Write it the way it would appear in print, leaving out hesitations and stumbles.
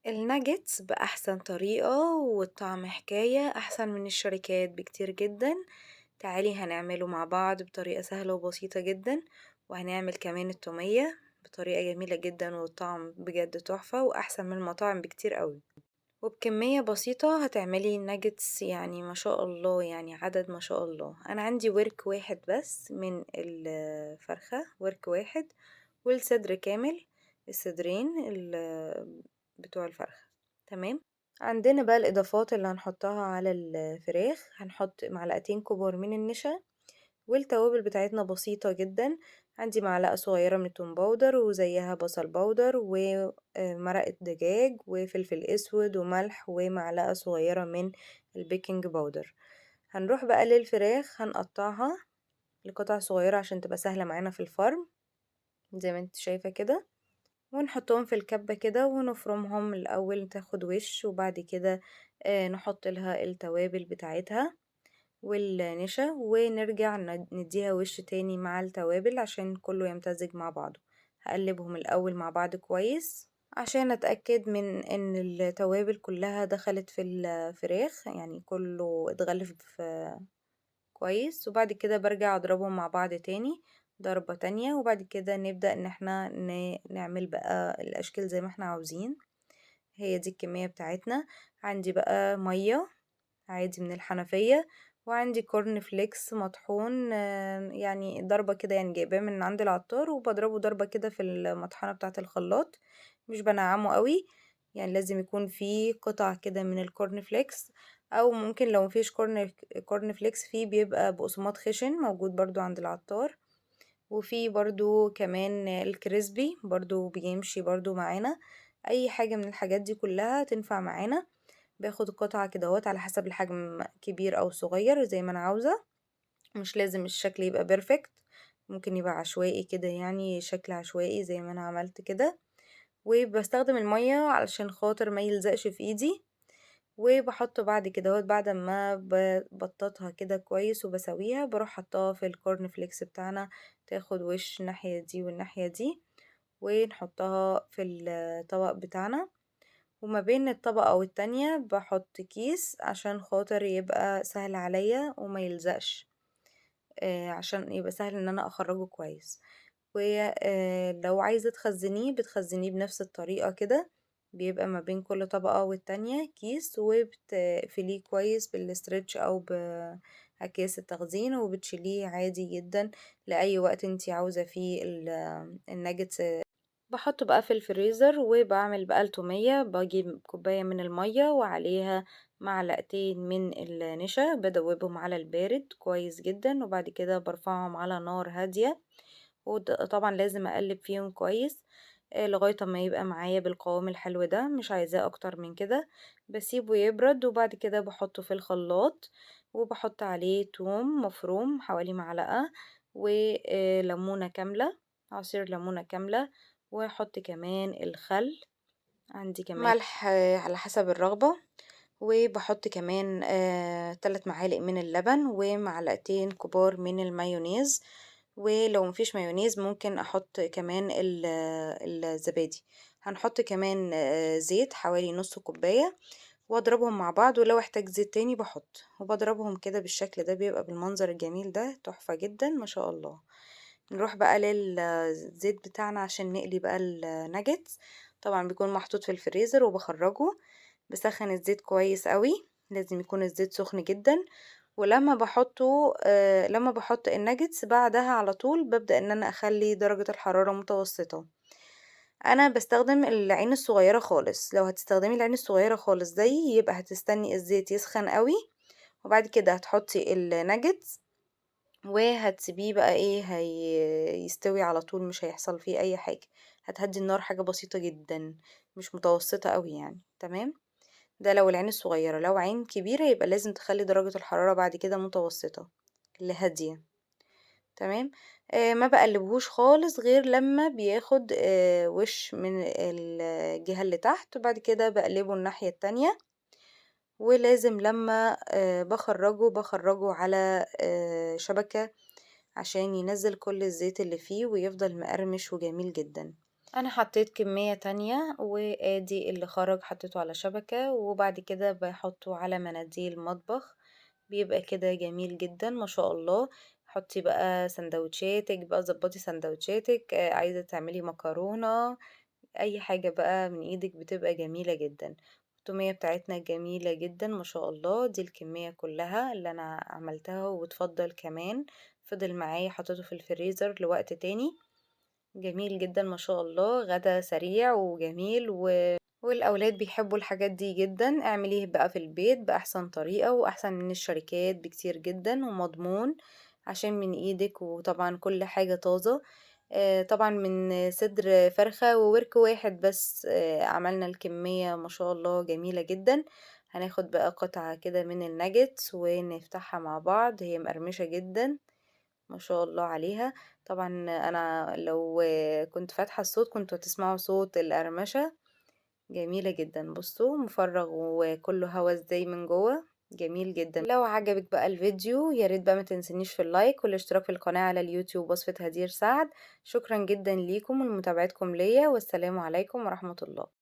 الناجتس بأحسن طريقة والطعم حكاية أحسن من الشركات بكتير جدا. تعالي هنعمله مع بعض بطريقة سهلة وبسيطة جدا، وهنعمل كمان التومية بطريقة جميلة جدا والطعم بجد تحفة وأحسن من المطاعم بكتير قوي. وبكمية بسيطة هتعملي الناجتس، يعني ما شاء الله، يعني عدد ما شاء الله. أنا عندي ورك واحد بس من الفرخة، ورك واحد، والصدر كامل، الصدرين بتوع الفرخة. تمام. عندنا بقى الإضافات اللي هنحطها على الفراخ، هنحط معلقتين كبار من النشا، والتوابل بتاعتنا بسيطة جدا. عندي معلقة صغيرة من توم باودر، وزيها بصل باودر، ومرقة دجاج، وفلفل اسود، وملح، ومعلقة صغيرة من البيكنج باودر. هنروح بقى للفراخ، هنقطعها لقطع صغيرة عشان تبقى سهلة معانا في الفرم زي ما انت شايفة كده، ونحطهم في الكبة كده ونفرمهم الأول تاخد وش، وبعد كده نحط لها التوابل بتاعتها والنشا، ونرجع نديها وش تاني مع التوابل عشان كله يمتزج مع بعضه. هقلبهم الأول مع بعض كويس عشان أتأكد من ان التوابل كلها دخلت في الفراخ، يعني كله اتغلف كويس. وبعد كده برجع اضربهم مع بعض تاني ضربة تانية، وبعد كده نبدأ ان احنا نعمل بقى الاشكال زي ما احنا عاوزين. هي دي الكمية بتاعتنا. عندي بقى مية عادي من الحنفية، وعندي كورن فليكس مطحون، يعني ضربة كده، يعني جايباه من عند العطار وبضربه ضربة كده في المطحنة بتاعة الخلاط، مش بنعمه قوي، يعني لازم يكون فيه قطع كده من الكورن فليكس. او ممكن لو مفيش كورن فليكس فيه بيبقى بقسماط خشن موجود برضو عند العطار. وفي برضو كمان الكريسبي برضو بيمشي برضو معانا، اي حاجة من الحاجات دي كلها تنفع معانا. باخد القطعة كدهوت على حسب الحجم، كبير او صغير زي ما انا عاوزة، مش لازم الشكل يبقى بيرفكت، ممكن يبقى عشوائي كده، يعني شكل عشوائي زي ما انا عملت كده. وبستخدم المية علشان خاطر ما يلزقش في ايدي. وبحطه بعد كدهوت بعد ما ببططها كده كويس وبسويها، بروح حطها في الكورن فليكس بتاعنا، تاخد وش الناحية دي والناحية دي، ونحطها في الطبق بتاعنا. وما بين الطبقة والتانية بحط كيس عشان خاطر يبقى سهل عليا وما يلزقش، عشان يبقى سهل ان انا اخرجه كويس. ولو عايزة تخزنيه بتخزنيه بنفس الطريقة كده، بيبقى ما بين كل طبقة والتانية كيس، وبتقفليه كويس بالاسترتش او بأكياس التخزين، وبتشيليه عادي جدا لأي وقت انتي عاوزة فيه الناجتس. بحطه بقى في الفريزر، وبعمل بقى التومية، بجيب كوباية من المية وعليها معلقتين من النشا، بدوبهم على البارد كويس جدا، وبعد كده برفعهم على نار هادية. وطبعا لازم اقلب فيهم كويس لغاية ما يبقى معايا بالقوام الحلو ده، مش عايزاه اكتر من كده. بسيبه يبرد، وبعد كده بحطه في الخلاط، وبحط عليه توم مفروم حوالي معلقة، وليمونة كاملة، عصير ليمونة كاملة، واحط كمان الخل، عندي كمان ملح على حسب الرغبة. وبحط كمان 3 معالق من اللبن، ومعلقتين كبار من المايونيز. ولو مفيش مايونيز ممكن احط كمان الزبادي. هنحط كمان زيت حوالي نص كوباية، واضربهم مع بعض، ولو احتاج زيت تاني بحط، وبضربهم كده بالشكل ده، بيبقى بالمنظر الجميل ده، تحفة جدا ما شاء الله. نروح بقى للزيت بتاعنا عشان نقلي بقى الناجتس. طبعا بيكون محطوط في الفريزر وبخرجه، بسخن الزيت كويس قوي، لازم يكون الزيت سخن جدا. ولما بحطه لما بحط الناجتس بعدها على طول ببدأ ان انا اخلي درجة الحرارة متوسطة. انا بستخدم العين الصغيرة خالص، لو هتستخدمي العين الصغيرة خالص زي يبقى هتستني الزيت يسخن قوي، وبعد كده هتحطي الناجتس وهتسيبيه بقى ايه، يستوي على طول، مش هيحصل فيه اي حاجة. هتهدي النار حاجة بسيطة جدا، مش متوسطة قوي يعني. تمام. ده لو العين الصغيرة، لو عين كبيرة يبقى لازم تخلي درجة الحرارة بعد كده متوسطة لهادية. تمام. ما بقلبهوش خالص غير لما بياخد وش من الجهة اللي تحت، وبعد كده بقلبه الناحية التانية. ولازم لما بخرجه على شبكة عشان ينزل كل الزيت اللي فيه ويفضل مقرمش وجميل جدا. انا حطيت كمية تانية وادي اللي خرج حطيته على شبكة، وبعد كده بحطه على مناديل مطبخ، بيبقى كده جميل جدا ما شاء الله. حطي بقى سندوتشاتك بقى، ظبطي سندوتشاتك، عايزة تعملي مكرونة، اي حاجة بقى من ايدك بتبقى جميلة جدا. التومية بتاعتنا جميلة جدا ما شاء الله. دي الكمية كلها اللي انا عملتها، وتفضل كمان فضل معايا حطيته في الفريزر لوقت تاني. جميل جدا ما شاء الله، غدا سريع وجميل والأولاد بيحبوا الحاجات دي جدا. اعمليه بقى في البيت بأحسن طريقة وأحسن من الشركات بكتير جدا، ومضمون عشان من ايدك، وطبعا كل حاجة طازة. طبعا من صدر فرخة وورك واحد بس، عملنا الكمية ما شاء الله جميلة جدا. هناخد بقى قطعة كده من الناجتس ونفتحها مع بعض، هي مقرمشة جدا ما شاء الله عليها. طبعا انا لو كنت فاتحة الصوت كنتوا هتسمعوا صوت القرمشة. جميلة جدا، بصوا مفرغ وكله هوا ازاي من جوه، جميل جدا. لو عجبك بقى الفيديو يا ريت بقى ما تنسنيش في اللايك والاشتراك في القناة على اليوتيوب وصفة هدير سعد. شكرا جدا ليكم ولمتابعتكم ليا، والسلام عليكم ورحمة الله.